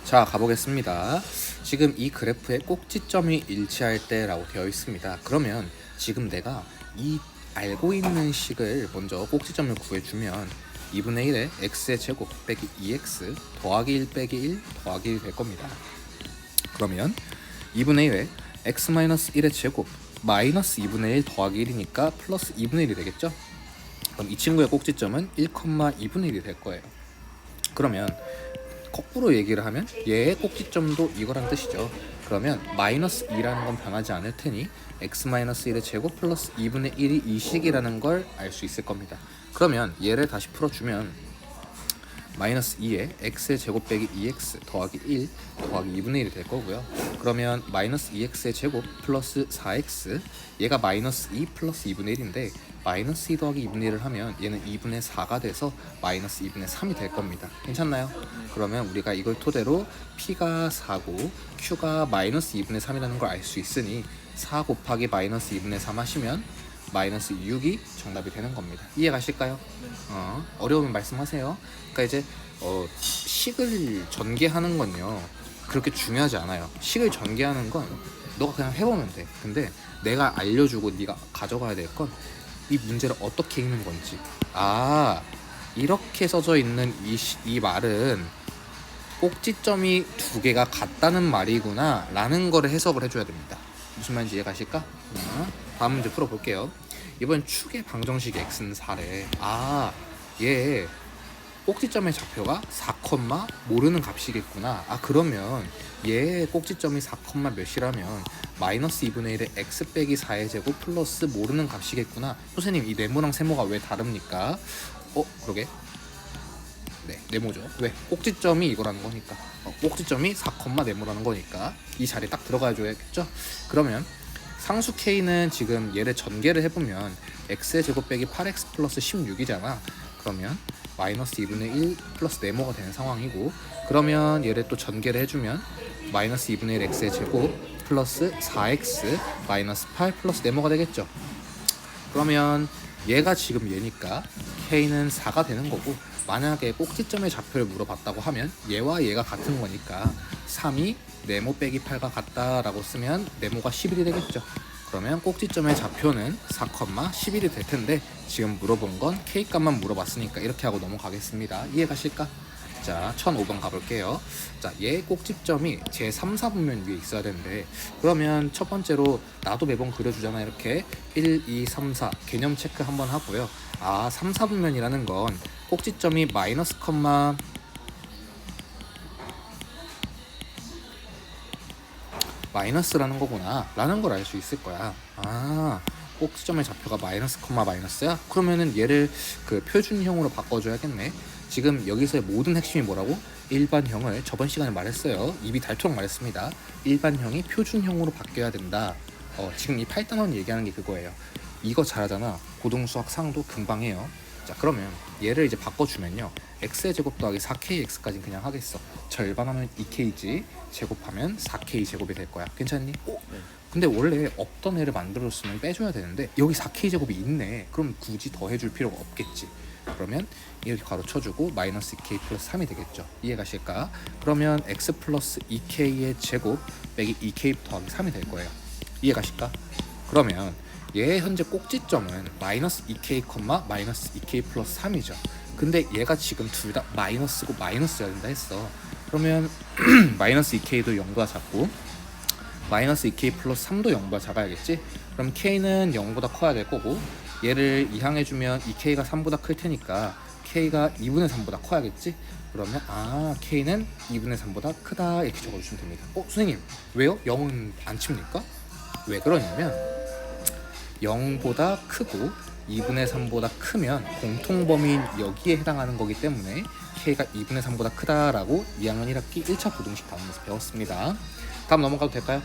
자, 가보겠습니다. 지금 이 그래프에 꼭지점이 일치할 때라고 되어 있습니다. 그러면 지금 내가 이 알고 있는 식을 먼저 꼭지점을 구해주면 2분의 1의 x의 제곱 빼기 2x 더하기 1 빼기 1 더하기 1 될 겁니다. 그러면 2분의 1의 x-1의 제곱 마이너스 2분의 1 더하기 1이니까 플러스 2분의 1이 되겠죠? 그럼 이 친구의 꼭지점은 1,2분의 1이 될 거예요. 그러면 거꾸로 얘기를 하면 얘의 꼭지점도 이거란 뜻이죠. 그러면 마이너스 2라는 건 변하지 않을 테니 x-1의 제곱 플러스 2분의 1이 이 식이라는 걸 알 수 있을 겁니다. 그러면 얘를 다시 풀어주면 마이너스 2에 x의 제곱 빼기 2x 더하기 1 더하기 2분의 1이 될 거고요. 그러면 마이너스 2x의 제곱 플러스 4x 얘가 마이너스 2 플러스 2분의 1인데 마이너스 2 더하기 2분의 1을 하면 얘는 2분의 4가 돼서 마이너스 2분의 3이 될 겁니다. 괜찮나요? 그러면 우리가 이걸 토대로 p가 4고 q가 마이너스 2분의 3이라는 걸 알 수 있으니 4 곱하기 마이너스 2분의 3 하시면 마이너스 6이 정답이 되는 겁니다. 이해 가실까요? 어려우면 말씀하세요. 그러니까 이제 식을 전개하는 건요 그렇게 중요하지 않아요. 식을 전개하는 건 너가 그냥 해보면 돼. 근데 내가 알려주고 네가 가져가야 될 건 이 문제를 어떻게 읽는 건지. 이렇게 써져 있는 이 말은 꼭지점이 두 개가 같다는 말이구나 라는 거를 해석을 해줘야 됩니다. 무슨 말인지 이해 가실까? 다음 문제 풀어볼게요. 이번 축의 방정식 x는 4래. 얘 꼭지점의 좌표가 4, 모르는 값이겠구나. 그러면 얘 꼭지점이 4, 몇이라면 마이너스 2분의 1의 x 빼기 4의 제곱 플러스 모르는 값이겠구나. 선생님 이 네모랑 세모가 왜 다릅니까? 그러게. 네, 네모죠. 왜? 꼭지점이 이거라는 거니까. 꼭지점이 4, 네모라는 거니까 이 자리에 딱 들어가 줘야겠죠? 그러면 상수 k는 지금 얘를 전개를 해보면 x의 제곱 빼기 8x 플러스 16이잖아. 그러면 마이너스 2분의 1 플러스 네모가 되는 상황이고, 그러면 얘를 또 전개를 해주면 마이너스 2분의 1 x의 제곱 플러스 4x 마이너스 8 플러스 네모가 되겠죠. 그러면 얘가 지금 얘니까 k는 4가 되는 거고, 만약에 꼭지점의 좌표를 물어봤다고 하면 얘와 얘가 같은 거니까 3이 네모 빼기 8과 같다라고 쓰면 네모가 11이 되겠죠. 그러면 꼭지점의 좌표는 4, 11이 될 텐데 지금 물어본 건 k 값만 물어봤으니까 이렇게 하고 넘어가겠습니다. 이해 가실까? 자, 1005번 가볼게요. 자, 얘 꼭지점이 제 3, 4분면 위에 있어야 되는데, 그러면 첫 번째로 나도 매번 그려주잖아. 이렇게 1, 2, 3, 4 개념 체크 한번 하고요. 3, 4분면이라는 건 꼭지점이 마이너스 컴마 마이너스라는 거구나 라는 걸 알 수 있을 거야. 꼭지점의 좌표가 마이너스 컴마 마이너스야? 그러면은 얘를 그 표준형으로 바꿔줘야겠네. 지금 여기서의 모든 핵심이 뭐라고? 일반형을 저번 시간에 말했어요. 입이 닳도록 말했습니다. 일반형이 표준형으로 바뀌어야 된다. 지금 이 8단원 얘기하는 게 그거예요. 이거 잘하잖아. 고등수학 상도 금방 해요. 자, 그러면 얘를 이제 바꿔주면요, x의 제곱 더하기 4kx까지는 그냥 하겠어. 절반하면 2kg, 제곱하면 4k 제곱이 될 거야. 괜찮니? 네. 근데 원래 없던 애를 만들었으면 빼줘야 되는데 여기 4k 제곱이 있네. 그럼 굳이 더 해줄 필요가 없겠지. 그러면 이렇게 가로 쳐주고 마이너스 2k 플러스 3이 되겠죠. 이해 가실까? 그러면 x 플러스 2k의 제곱 빼기 2k 더하기 3이 될 거예요. 이해 가실까? 그러면 얘의 현재 꼭지점은 마이너스 2k, 마이너스 2k 플러스 3이죠. 근데 얘가 지금 둘 다 마이너스고 마이너스여야 된다 했어. 그러면 마이너스 2k도 0보다 작고 마이너스 2k 플러스 3도 0보다 작아야겠지? 그럼 k는 0보다 커야 될 거고, 얘를 이항해주면 2k가 3보다 클 테니까 k가 2분의 3보다 커야겠지? 그러면 k는 2분의 3보다 크다 이렇게 적어주시면 됩니다. 선생님 왜요? 0은 안 칩니까? 왜 그러냐면 0보다 크고 2분의 3보다 크면 공통범위인 여기에 해당하는 거기 때문에 k가 2분의 3보다 크다라고 2학년 1학기 1차 부등식 다음에서 배웠습니다. 다음 넘어가도 될까요?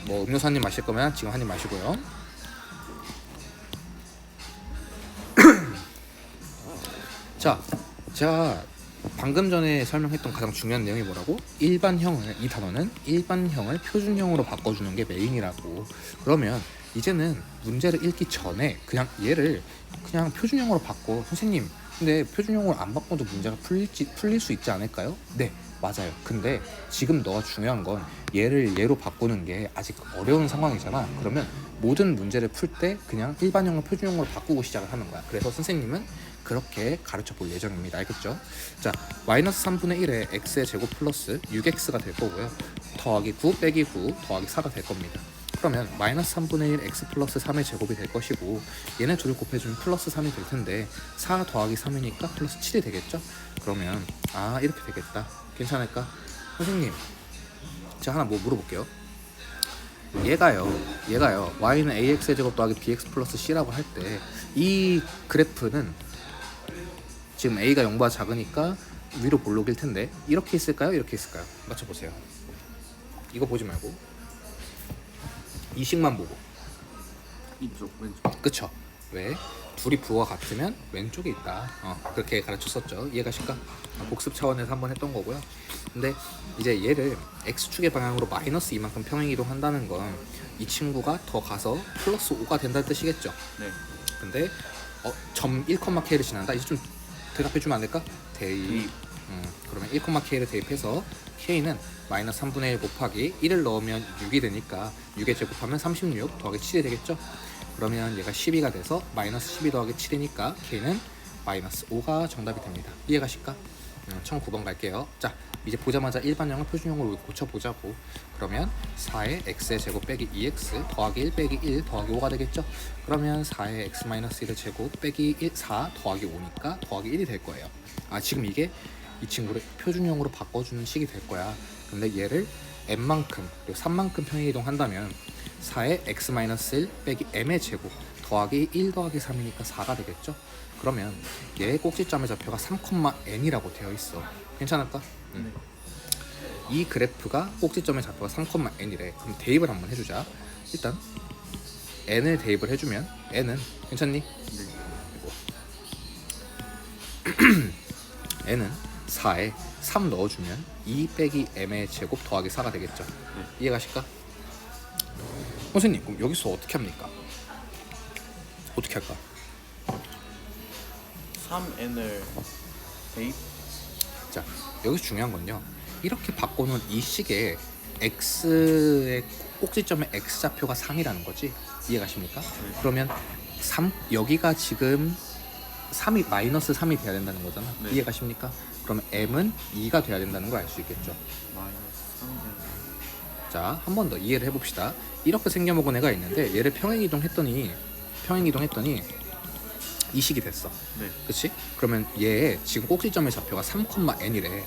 음료수 한 입 마실 거면 지금 한 입 마시고요. 자, 제가 방금 전에 설명했던 가장 중요한 내용이 뭐라고? 일반형을, 이 단어는 일반형을 표준형으로 바꿔주는 게 메인이라고. 그러면 이제는 문제를 읽기 전에 그냥 얘를 그냥 표준형으로 바꿔. 선생님 근데 표준형으로 안 바꿔도 문제가 풀릴 수 있지 않을까요? 네, 맞아요. 근데 지금 너가 중요한 건 얘를 얘로 바꾸는 게 아직 어려운 상황이잖아. 그러면 모든 문제를 풀 때 그냥 일반형을 표준형으로 바꾸고 시작을 하는 거야. 그래서 선생님은 그렇게 가르쳐 볼 예정입니다. 알겠죠? 자, 마이너스 3분의 1에 x의 제곱 플러스 6x가 될 거고요. 더하기 9 빼기 9 더하기 4가 될 겁니다. 그러면 마이너스 3분의 1 x 플러스 3의 제곱이 될 것이고, 얘네 둘을 곱해주면 플러스 3이 될 텐데 4 더하기 3이니까 플러스 7이 되겠죠? 그러면 이렇게 되겠다. 괜찮을까? 선생님, 제가 하나 뭐 물어볼게요. 얘가요 y는 ax의 제곱 더하기 bx 플러스 c라고 할 때 이 그래프는 지금 a가 0보다 작으니까 위로 볼록일 텐데 이렇게 있을까요? 이렇게 있을까요? 맞춰보세요. 이거 보지 말고 이 식만 보고. 이쪽 왼쪽. 그쵸? 왜? 둘이 부호가 같으면 왼쪽에 있다. 그렇게 가르쳤었죠. 이해가실까? 복습 차원에서 한번 했던 거고요. 근데 이제 얘를 x축의 방향으로 마이너스 이만큼 평행이동 한다는 건 이 친구가 더 가서 플러스 5가 된다는 뜻이겠죠. 네. 근데 점 1,k를 지난다. 이제 좀 대답해주면 안 될까? 대입. 그러면 1,k를 대입해서 k는 마이너스 3분의 1 곱하기 1을 넣으면 6이 되니까 6에 제곱하면 36 더하기 7이 되겠죠? 그러면 얘가 12가 돼서 마이너스 12 더하기 7이니까 k는 마이너스 5가 정답이 됩니다. 이해가실까? 1009번 갈게요. 자, 이제 보자마자 일반형을 표준형으로 고쳐보자고. 그러면 4의 x의 제곱 빼기 2x 더하기 1 빼기 1 더하기 5가 되겠죠? 그러면 4의 x 마이너스 1의 제곱 빼기 4 더하기 5니까 더하기 1이 될 거예요. 지금 이게 이 친구를 표준형으로 바꿔주는 식이 될 거야. 근데 얘를 m만큼 그리고 3만큼 평행이동 한다면 4의 x 마이너스 1 빼기 m의 제곱 더하기 1 더하기 3이니까 4가 되겠죠? 그러면 얘의 꼭지점의 좌표가 3,n이라고 되어 있어. 괜찮을까? 이 그래프가 꼭지점의 좌표가 3,n이래. 그럼 대입을 한번 해주자. 일단 n을 대입을 해주면 n은 괜찮니? 네. n은 4에 3 넣어주면 2 빼기 m의 제곱 더하기 4가 되겠죠. 이해가실까? 선생님, 그럼 여기서 어떻게 합니까? 어떻게 할까? 3n을 대입. 자, 여기서 중요한 건요, 이렇게 바꿔놓은 이 식에 x의 꼭지점의 x좌표가 3이라는 거지. 이해가십니까? 그러면 3, 여기가 지금 3이 마이너스 3이 돼야 된다는 거잖아. 네. 이해가십니까? 그러면 m은 2가 돼야 된다는 걸 알 수 있겠죠. 마이너스 3이. 자, 한 번 더 이해를 해봅시다. 이렇게 생겨먹은 애가 있는데 얘를 평행이동했더니 이 식이 됐어. 네. 그치? 그러면 얘 지금 꼭지점의 좌표가 3,n이래.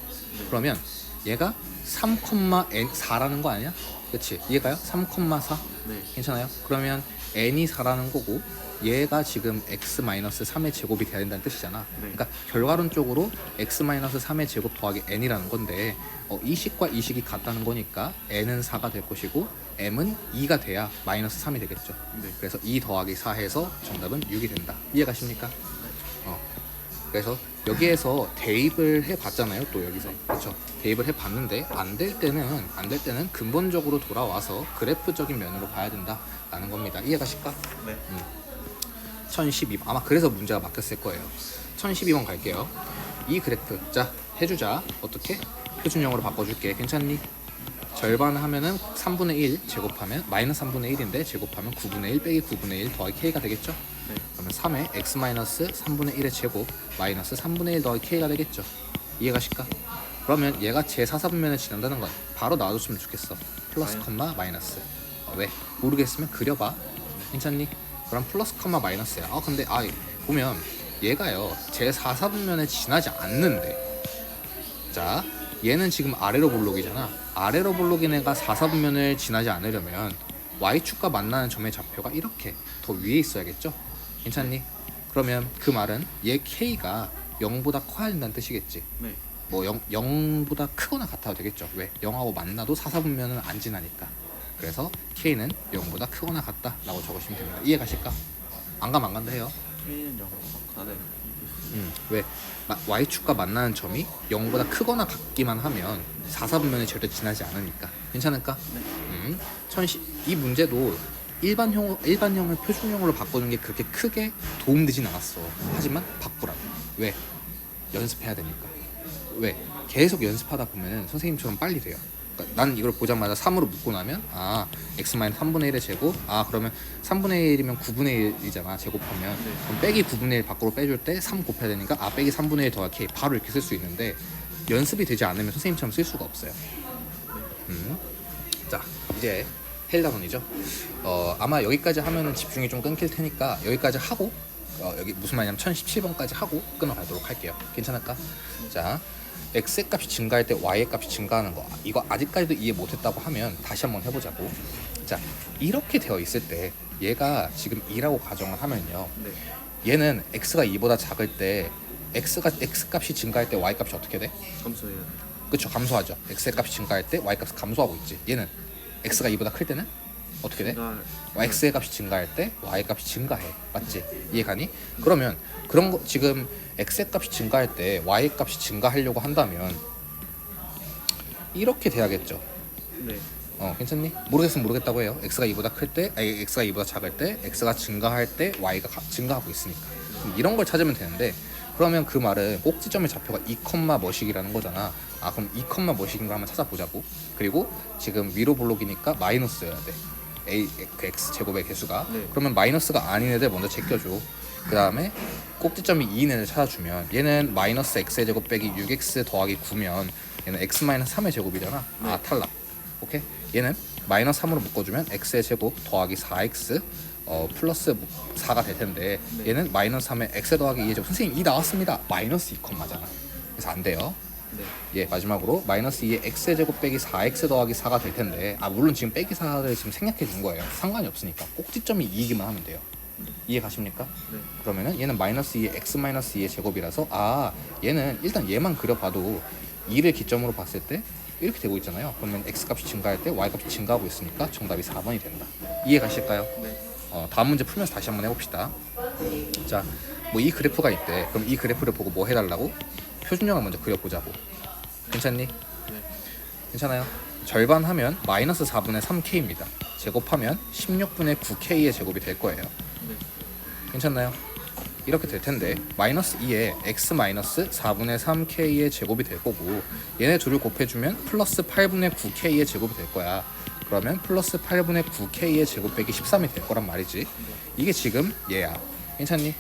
그러면 얘가 3,n4라는 거 아니야? 그치? 이해가요? 3,4? 네. 괜찮아요? 그러면 n이 4라는 거고 얘가 지금 x-3의 제곱이 돼야 된다는 뜻이잖아. 네. 그러니까 결과론적으로 x-3의 제곱 더하기 n이라는 건데 이 식과 이 식이 같다는 거니까 n은 4가 될 것이고 m은 2가 돼야 마이너스 3이 되겠죠. 네. 그래서 2 더하기 4 해서 정답은 6이 된다. 이해가십니까? 그래서 여기에서 대입을 해봤잖아요. 또 여기서 그렇죠. 대입을 해봤는데 안 될 때는 근본적으로 돌아와서 그래프적인 면으로 봐야 된다라는 겁니다. 이해가실까? 네. 1012번 아마 그래서 문제가 막혔을 거예요. 1012번 갈게요. 이 그래프 자 해주자. 어떻게? 표준형으로 바꿔줄게. 괜찮니? 절반 하면은 3분의 1 제곱하면 마이너스 3분의 1인데 제곱하면 9분의 1 빼기 9분의 1 더하기 k가 되겠죠? 네. 그러면 3의 x 마이너스 3분의 1의 제곱 마이너스 3분의 1 더하기 k가 되겠죠? 이해가실까? 그러면 얘가 제 4사분면을 지난다는 건 바로 나와줬으면 좋겠어. 플러스 컴마 마이너스. 왜? 모르겠으면 그려봐. 괜찮니? 그럼 플러스 컴마 마이너스야. 근데 보면 얘가요 제 4사분면에 지나지 않는데, 자 얘는 지금 아래로 볼록이잖아. 아래로 볼록인 애가 4사분면을 지나지 않으려면 y축과 만나는 점의 좌표가 이렇게 더 위에 있어야겠죠? 괜찮니? 그러면 그 말은 얘 k가 0보다 커야 된다는 뜻이겠지. 네. 뭐 0보다 크거나 같아도 되겠죠. 왜? 0하고 만나도 4사분면은 안 지나니까. 그래서 k는 0보다 크거나 같다라고 적으시면 됩니다. 이해가실까? 안 가면 안 간다 해요. K는 0보다 가네. 왜? y축과 만나는 점이 0보다 크거나 같기만 하면 4사분면이 절대 지나지 않으니까. 괜찮을까? 네. 이 문제도 일반형을 표준형으로 바꾸는 게 그렇게 크게 도움되진 않았어. 하지만 바꾸라고. 왜? 연습해야 되니까. 왜? 계속 연습하다 보면 선생님처럼 빨리 돼요. 그러니까 난 이걸 보자마자 3으로 묶고 나면 x-3분의 1의 제곱, 그러면 3분의 1이면 9분의 1이잖아 제곱하면. 그럼 빼기 9분의 1 밖으로 빼줄 때 3 곱해야 되니까 빼기 3분의 1 더하기 k 바로 이렇게 쓸 수 있는데, 연습이 되지 않으면 선생님처럼 쓸 수가 없어요. 자, 이제 헬라론이죠. 아마 여기까지 하면은 집중이 좀 끊길 테니까 여기까지 하고 여기 무슨 말이냐면 1017번까지 하고 끊어가도록 할게요. 괜찮을까? 자, x의 값이 증가할 때 y의 값이 증가하는 거, 이거 아직까지도 이해 못했다고 하면 다시 한번 해보자고. 자, 이렇게 되어 있을 때 얘가 지금 2라고 가정을 하면요, 네. 얘는 x가 2보다 작을 때 x 값이 증가할 때 y 값이 어떻게 돼? 감소해요. 그쵸, 감소하죠. x의 값이 증가할 때 y 값이 감소하고 있지. 얘는 x가 2보다 클 때는 어떻게 돼? x의 값이 증가할 때 y 값이 증가해. 맞지? 이해가니? 그러면 그런 거, 지금 x의 값이 증가할 때 y 값이 증가하려고 한다면 이렇게 돼야겠죠. 네. 괜찮니? 모르겠으면 모르겠다고 해요. x가 2보다 클 때, x가 2보다 작을 때, x가 증가할 때 y가 증가하고 있으니까. 이런 걸 찾으면 되는데, 그러면 그 말은 꼭지점의 좌표가 2, 뭐식이라는 거잖아. 그럼 2, 뭐식인 거 한번 찾아보자고. 그리고 지금 위로 블록이니까 마이너스여야 돼. 그 x 제곱의 개수가. 네. 그러면 마이너스가 아닌 애들 먼저 제껴줘. 그 다음에 꼭지점이 2인 애를 찾아주면, 얘는 마이너스 x의 제곱 빼기 6x 더하기 9면 얘는 x 마이너스 3의 제곱이잖아. 탈락. 오케이? 얘는 마이너스 3으로 묶어주면 x의 제곱 더하기 4x 플러스 4가 될 텐데, 얘는 마이너스 3에 x 더하기 2의 제곱. 선생님 2 나왔습니다. 마이너스 2잖아. 그래서 안 돼요. 예, 마지막으로 마이너스 2의 x의 제곱 빼기 4x 더하기 4가 될 텐데, 물론 지금 빼기 4를 지금 생략해 준 거예요. 상관이 없으니까 꼭지점이 2이기만 하면 돼요. 이해 가십니까? 네. 그러면은 얘는 마이너스 2의 x 마이너스 2의 제곱이라서 얘는 일단 얘만 그려봐도 2를 기점으로 봤을 때 이렇게 되고 있잖아요. 그러면 x 값이 증가할 때 y 값이 증가하고 있으니까 정답이 4번이 된다. 이해 가실까요? 네. 다음 문제 풀면서 다시 한번 해봅시다. 자, 뭐 이 그래프가 있대. 그럼 이 그래프를 보고 뭐 해달라고? 표준형을 먼저 그려보자고. 괜찮니? 네. 괜찮아요? 절반하면 마이너스 4분의 3k입니다. 제곱하면 16분의 9k의 제곱이 될 거예요. 네. 괜찮나요? 이렇게 될 텐데 마이너스 2에 x 마이너스 4분의 3k의 제곱이 될 거고, 얘네 둘을 곱해주면 플러스 8분의 9k의 제곱이 될 거야. 그러면 플러스 8분의 9k의 제곱 빼기 13이 될 거란 말이지. 이게 지금 얘야. 괜찮니? 네.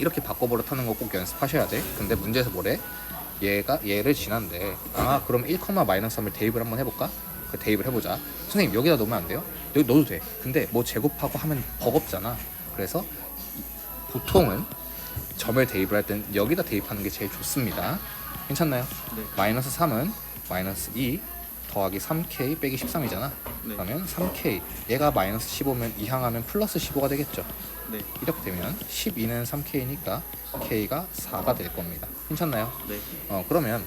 이렇게 바꿔버릇하는 거 꼭 연습하셔야 돼. 근데 문제에서 뭐래? 얘를 지난데 그럼 1, 마이너스 3을 대입을 한번 해볼까? 그 대입을 해보자. 선생님 여기다 넣으면 안 돼요? 여기 넣어도 돼. 근데 뭐 제곱하고 하면 버겁잖아. 그래서 보통은 점을 대입을 할 때는 여기다 대입하는 게 제일 좋습니다. 괜찮나요? 네. 마이너스 3은 마이너스 2 더하기 3k 빼기 13이잖아. 네. 그러면 3k, 얘가 마이너스 15면 2 항하면 플러스 15가 되겠죠. 네. 이렇게 되면 12는 3k니까 k가 4가 될 겁니다. 괜찮나요? 네. 그러면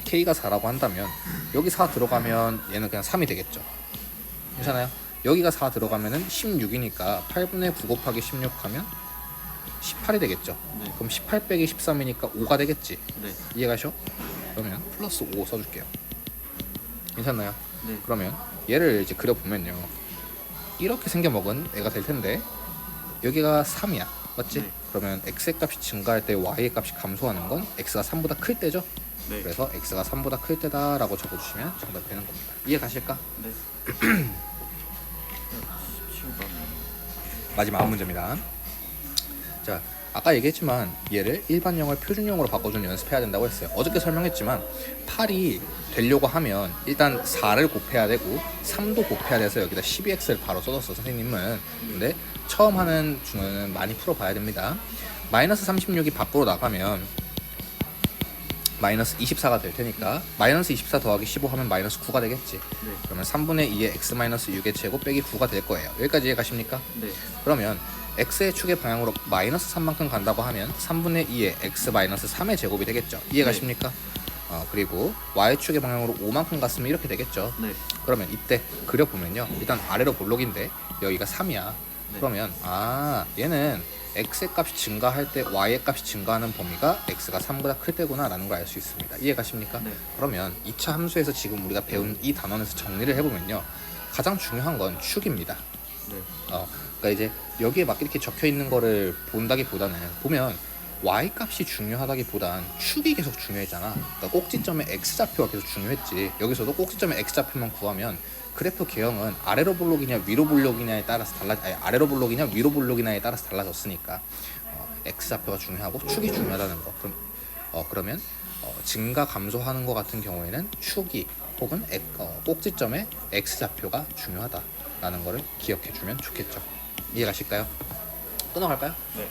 k가 4라고 한다면 여기 4 들어가면 얘는 그냥 3이 되겠죠. 괜찮아요? 여기가 4 들어가면은 16이니까 8분의 9 곱하기 16 하면 18이 되겠죠. 네. 그럼 18 빼기 13이니까 5가 되겠지. 네. 이해가셔? 그러면 플러스 5 써줄게요. 괜찮나요? 네. 그러면 얘를 이제 그려보면요, 이렇게 생겨먹은 애가 될 텐데 여기가 3이야. 맞지? 네. 그러면 x의 값이 증가할 때 y의 값이 감소하는 건 x가 3보다 클 때죠. 네. 그래서 x가 3보다 클 때다 라고 적어주시면 정답이 되는 겁니다. 이해 가실까? 네. 17번. 마지막 문제입니다. 자, 아까 얘기했지만 얘를 일반형을 표준형으로 바꿔주는 연습해야 된다고 했어요. 어저께 설명했지만 8이 되려고 하면 일단 4를 곱해야 되고 3도 곱해야 돼서 여기다 12x를 바로 써줬어 선생님은. 근데 처음 하는 중에는 많이 풀어봐야 됩니다. 마이너스 36이 밖으로 나가면 마이너스 24가 될 테니까 마이너스 24 더하기 15 하면 마이너스 9가 되겠지. 네. 그러면 3분의 2의 x 마이너스 6의 제곱 빼기 9가 될 거예요. 여기까지 이해가십니까? 네. 그러면 x의 축의 방향으로 마이너스 3만큼 간다고 하면 3분의 2의 x 마이너스 3의 제곱이 되겠죠. 이해가십니까? 그리고 y축의 방향으로 5만큼 갔으면 이렇게 되겠죠. 네. 그러면 이때 그려보면요, 일단 아래로 볼록인데 여기가 3이야. 네. 그러면 얘는 x의 값이 증가할 때 y의 값이 증가하는 범위가 x가 3보다 클 때구나 라는 걸 알 수 있습니다. 이해가십니까? 네. 그러면 2차 함수에서 지금 우리가 배운 이 단원에서 정리를 해보면요, 가장 중요한 건 축입니다. 네. 그러니까 이제 여기에 막 이렇게 적혀 있는 거를 본다기보다는 보면 y 값이 중요하다기보단 축이 계속 중요했잖아. 그러니까 꼭지점의 x 좌표가 계속 중요했지. 여기서도 꼭지점의 x 좌표만 구하면 그래프 개형은 아래로 볼록이냐 위로 볼록이냐에 따라서 아래로 볼록이냐 위로 볼록이냐에 따라서 달라졌으니까 x 좌표가 중요하고 축이 중요하다는 거. 그러면 증가 감소하는 것 같은 경우에는 축이 혹은 꼭지점의 x 좌표가 중요하다라는 거를 기억해 주면 좋겠죠. 이해가실까요? 끊어갈까요? 네.